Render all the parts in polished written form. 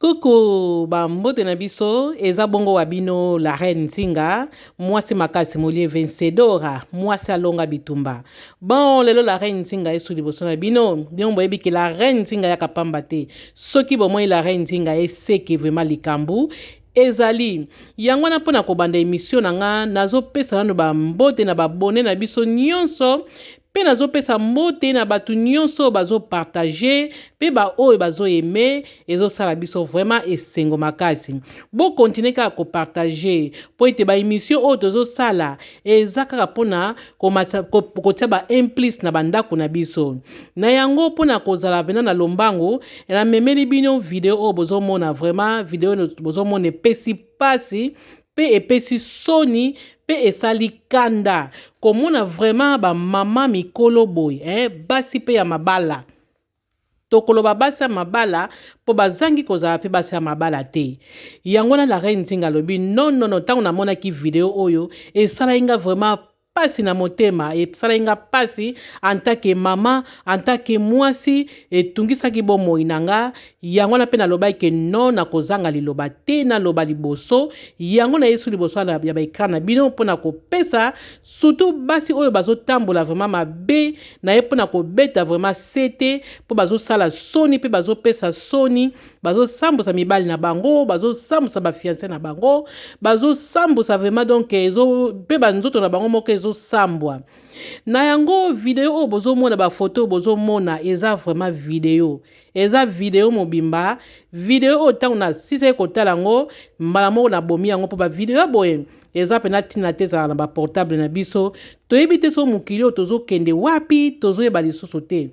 Coucou, mbote na biso, eza bongo wabino la reine Nzinga, mwasi makasi molie vencedora, mwasi alonga bitumba. Bon, lelo la reine Nzinga esu liboso na bino, dion boyebi ke la reine Nzinga ya kapamba te. Soki bomoi la reine Nzinga eseki vraiment likambu, ezali yango wana mpona kobanda emission na nga nazopesa nano bambote na babone na biso nyonso pe nazopesa mbote na batu nyonso bazopartage pe baoyo bazoyeme ezosala biso vraiment esengo makasi bokontinue kaka kopartage po ete baémission oyo tozosala eza kaka mpona kotia baimplice na bandako na biso na yango mpona kozala vena na lombango namemeli bino video oyo bozomona vraiment video oyo bozomona epesi pasi pe epesi soni pe esali kanda komona vraiment ba mama mikolo boy basi pe ya mabala tokoloba basi ya mabala po bazangi kozala pe basi ya mabala te yango na la reine Nzinga lobi non ntango namonaki video oyo esala inga vraiment pasi na motema esala inga pasi antake mama antake mwasi etungisaki bomoi nanga yango na pe nalobaki ke non nakozanga liloba te naloba liboso yango na yesu liboso ya baekran na bino mpona kopesa surtout basi oyo bazotambola vraiment mabe na ye mpona kobeta vraiment sete mpo bazosala soni mpe bazopesa soni bazosambusa mibali na bango bazosambusa bafiance na bango bazosambusa vraiment donc mpe banzoto na bango moko ezosambwa na yango video oyo bozomona bafoto bozomona eza vraiment video mobimba video oyo ntango na sisa kotala yango mbala moko nabomi yango mpo bavideo boye eza pena ntina te ezala na baportable na biso toyebi te so mokili oyo tozokende wapi tozoyeba lisusu te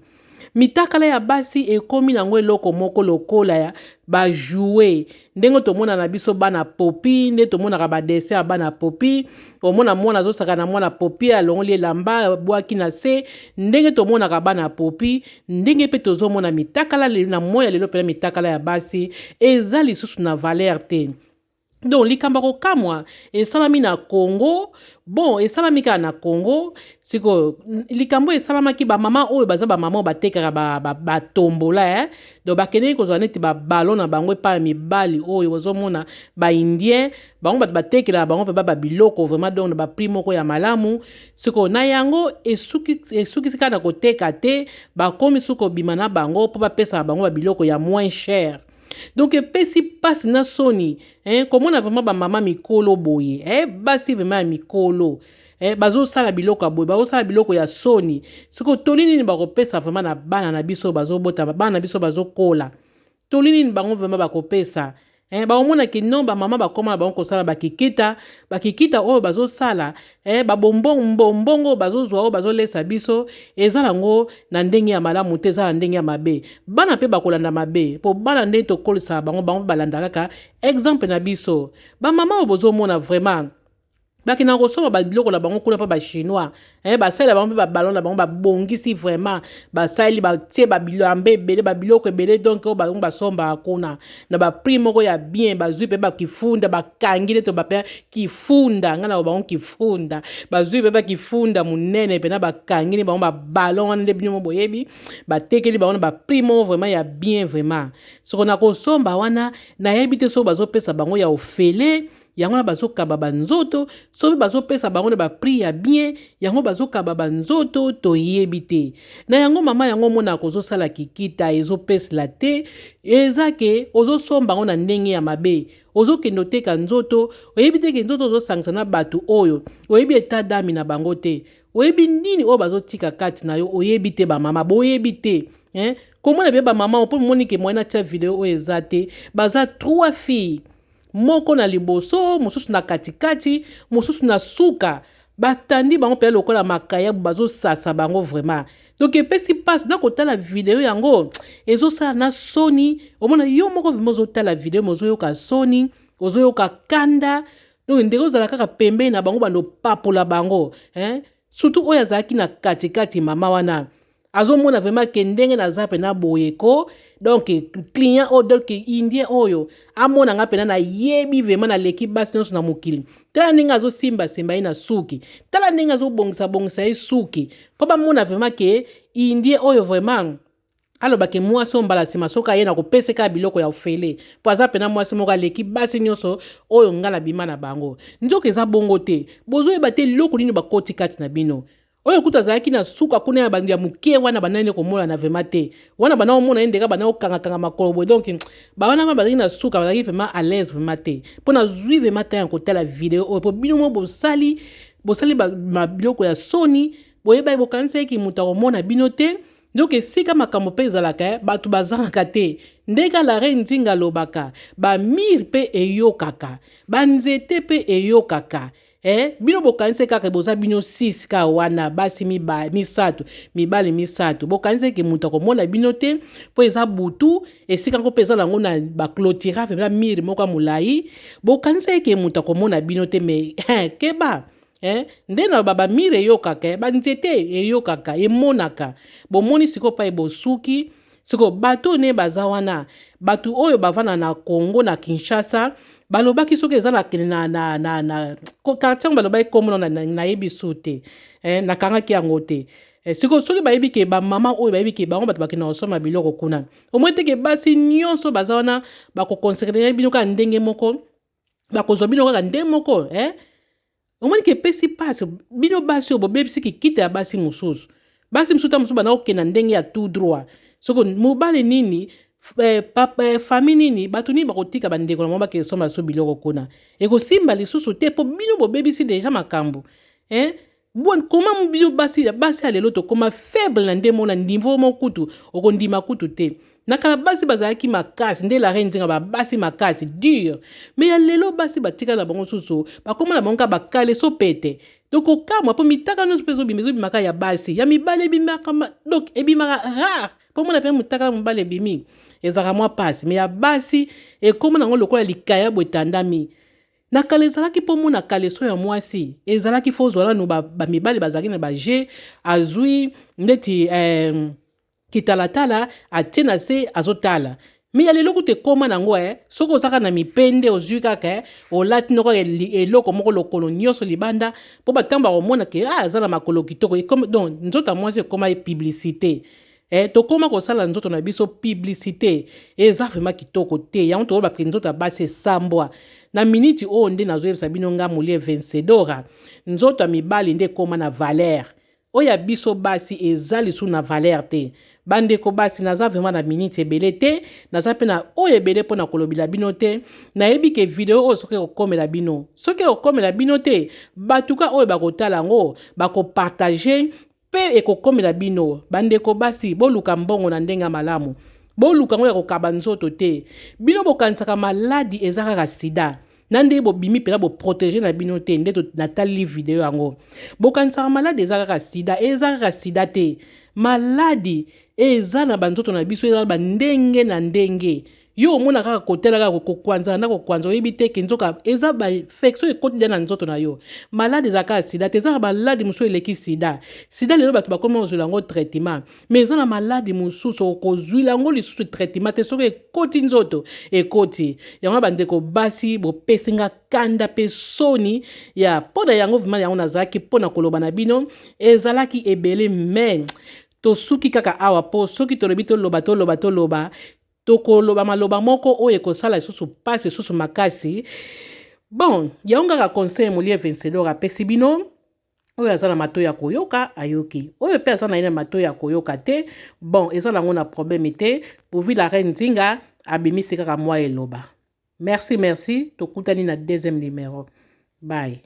mitakala ya basi ekomi nango eloko moko lokola ya bajoue ndenge tomona na biso bana popi nde tomonaka badessin ya bana popi omona mwana azosaka na mwana popi alongoli elamba bwaki na se ndenge tomonaka bana popi ndenge mpe tozomona mitakala na moya lelo pena mitakala ya basi eza lisusu na valeur te donc likamba kokamwa esalami na Congo bon esalami kaka na Congo siko likambo esalamaki bamama oyo baza bamama batekaka batombola donc bakendeki kozwa neti babalo na bango epai ya mibali oyo bozomona baindien bango bato batekela bango mpe babiloko vraiment donc na baprix moko ya malamu siko na yango esukisi kaka na koteka te bakomi suko bima na bango mpo bapesaka bango babiloko ya moins cher donc epesi pasi na soni komona vraiment bamama mikolo boye basi vraiment ya mikolo bazosala biloko ya boye bazosala biloko ya soni siko toli nini bakopesa vraiment na bana na biso bazobota bana na biso bazokola toli nini bango vraiment bakopesa baomona ke non bamama bakoma na bango kosala bakikita oyo bazosala babombongo bazozwa oyo bazolesa biso eza nango na ndenge ya malamu te eza na ndenge ya mabe bana mpe bakolanda mabe po bana ndenge tokolisa bango balanda kaka exemple na biso bamama oyo bozomona vraiment bakina kosoma babiloko na bango kuna pa bachinois basali bango mpe babalon na bango babongisi vraiment basali batie babilambe ebele babiloko ebele donc oyo bango basombaka kuna na baprix moko ya bien bazwi mpe bakifunda bakangi nde to bape kifunda nga na bango kifunda bazwi mpe bakifunda monene mpe na bakangi nde bango babalon wana nde bino boyebi batekeli bango na baprix moko vraiment ya bien vraiment soko na kosomba wana nayebi te so bazopesa bango ya ofele yango na bazokaba banzoto soki bazopesa bango na baprix ya bien yango bazokaba banzoto toyebi te na yango mama yango mona kozosala kikita ezopesela te eza ke ozosomba bango na ndenge ya mabe ozokende oteka nzoto oyebi te ke nzoto ozosangisa na bato oyo oyebi eta dami na bango te oyebi nini oyo bazotika kati na yo oyebi te bamama boyebi te komona be bamama mpo moni ke moyena tia video oyo eza te baza 3 filles moko na liboso mosusu na katikati mosusu na suka batandi bango mpe lokola makaya bazosasa bango vraiment donc epesi passe na kotala video yango ezosala na soni omona yo moko vima ozotala video mozoyoka soni ozoyoka kanda donc ndenge ozala kaka pembeni na bango bando papola bango surtout oyo azalaki na katikati mama wana azomona vraiment ke ndenge naza pe na boyeko donc client oyo donc indien oyo amona nga pe na yebi vraiment na leki basi nyonso na mokili tala ndenge azosimba ye na suki tala ndenge azobongisa ye suki mpo bamona vraiment ke indien oyo vraiment alobaki mwasi ombala nsima soki aye na kopeseka biloko ya ofele mpo aza pena mwasi moko aleki basi nyonso oyo nga na bima na bango nzoka eza bongo te bozoyeba te eloko nini bakoti kati na bino oyo kuta azalaki na suka kuna ya bando ya moke wana banani komona na vema te wana bana omona ye ndeka bana okangakanga makolo boye donc bawana bazalaki na suka bazalaki vraimen à l'aise vraimen te mpo nazwi vraimen ta ya kotala video oyo mpo bino mo bosali biloko ya soni boyeba bokanisa eki moto akomona bino te donc esika makambo mpe ezalaka bato bazangaka te ndenge la reine Nzinga alobaka bamire mpe eyokaka banzete mpe eyokaka bino bokanise kaka boza bino 6 ka wana basi misato mibali misato bokanise ke moto akomona bino te mpo eza butu esika ngo mpe eza nango na baclotira mpe mire moko ya molai bokanise ke moto akomona bino te me keba nde na bamire eyokaka banzete eyokaka emonaka bomoni siko pa ebosuki siko bato ne baza wana bato oyo bavana na Congo na Kinshasa balobaki soki eza na quartier balobaki komo na yebi sute nakangaki yango te siko soki bayebi ke bamama oyo bayebi ke bango bato bakenda kosomba biloko kuna omoi te ke basi nyonso baza wana bakoconsidere bino kaka ndenge moko bakozwa bino kaka ndenge moko omoni ke pesi pasi bino basi oyo bobebisi kikita ya basi mosusu ta mosusu bana okenda ndenge ya tout droit soko mobali nini famille nini bato nini bakotika bandeko na bango bakesomba so biloko kuna ekosimba lisusu te mpo bino bobebisi deja makambo koma bino basi alelo tokoma faible na nde mona niveau mokutu okondima kutu te nakala basi bazalaki makasi nde la reine Nzinga babasi makasi dur mais ya lelo basi batika na bango susu bakoma na bango ka bakale so pete donc okamwa mpo mitaka nyonso mpe ezobimaka ya basi ya mibale ebimaka donc ebimaka rare mpo mona mpe mitaka na mobali ebimi ezalaka mwa pasi mais ya basi ekoma nango lokola likaya boye etandami na kala ezalaki mpo mona kaleso ya mwasi ezalaki fo ozwa nanu bamibali bazalaki na baje azwi ndeti kitalatala atie na se azotala me ya lelo kutu ekoma nango soki ozaka na mipende ozwi kaka olati noko eloko moko lokolo nyonso libanda mpo batango bakomona ke aza na makolo kitoko donc nzoto ya mwasi ekoma publicité tokoma kosala nzoto na biso publicité eza vraiment kitoko te yango tokoba ke nzoto ya basi esambwa na miniti oyo nde nazoyebisa bino nga molie vencedora nzoto ya mibali nde ekoma na valeur oyo ya biso basi eza lisu na valeur te bandeko basi naza vraiment na miniti ebele te naza mpe na oyo ebele mpo na kolobela bino te nayebi ke video oyo soki ekokomela bino soki ekokomela bino te batuka oyo bakotala yango bakopartage mpe ekokomela bino bandeko basi boluka mbongo na ndenge malamu boluka ngo ya kokaba nzoto te bino bokanisaka maladi eza kaka sida na nde bobimi mpena boprotege na bino te nde natali video yango bokanisaka maladi eza kaka sida te maladi eza na banzoto na biso eza bandenge na ndenge yo omona kaka kotela kaka kokwanza na kokwanza oyebi te ke nzoka eza bainfection ekoti na nzoto na yo maladi eza kaka sida te eza na maladi mosusu eleki sida lelo bato bakoma kozwila yango traitement mais eza na maladi mosusu okozwila yango lisusu traitement te soki ekoti nzoto ekoti yango bandeko basi bopesinga kanda mpe soni ya mpo na yango vraimen yango nazalaki mpo na koloba na bino ezalaki ebele mais tosuki kaka awa mpo soki tolobi toloba tokoloba maloba moko oyo ekosala lisusu pasi lisusu makasi bon yango kaka conseil molie vencedor apesi bino oyo aza na mato ya koyoka ayoki oyo mpe aza na ye na mato ya koyoka te bon eza nango na problème te povi la reine Nzinga abimisi kaka mwa eloba merci tokutani na deuxième numéro bye